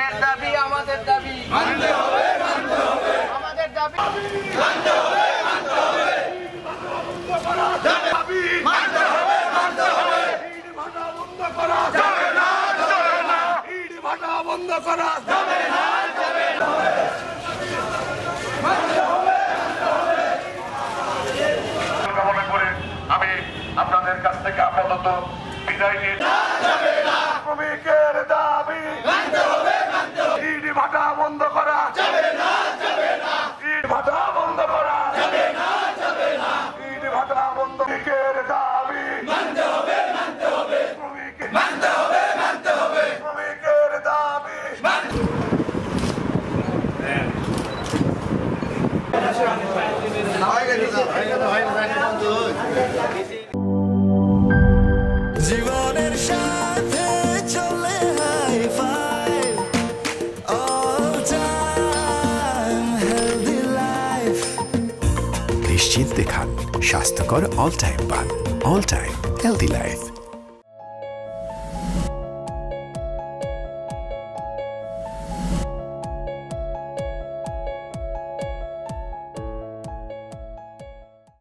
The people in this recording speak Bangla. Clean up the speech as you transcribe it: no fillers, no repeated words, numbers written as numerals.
আমাদের দাবি আমাদের দাবি মানতে হবে আমাদের দাবি মানতে হবে দাবি মানতে হবে ইট ভাটা বন্ধ করা যাবে না ইট ভাটা বন্ধ করা যাবে না কামনা করে আমি আপনাদের কাছ থেকে আপাতত বিদায় নিয়ে শ্রমিকের দাবি ইট ভাটা বন্ধ করা যাবে না ইট ভাটা বন্ধ করা যাবে না ইট ভাটা বন্ধ শ্রমিকের দাবি মানতে হবে শ্রমিকের দাবি জীবনের সাথে চলে high five all time healthy life নিশ্চিন্তে খান স্বাস্থ্যকর অল টাইম পান অল টাইম হেলদি লাইফ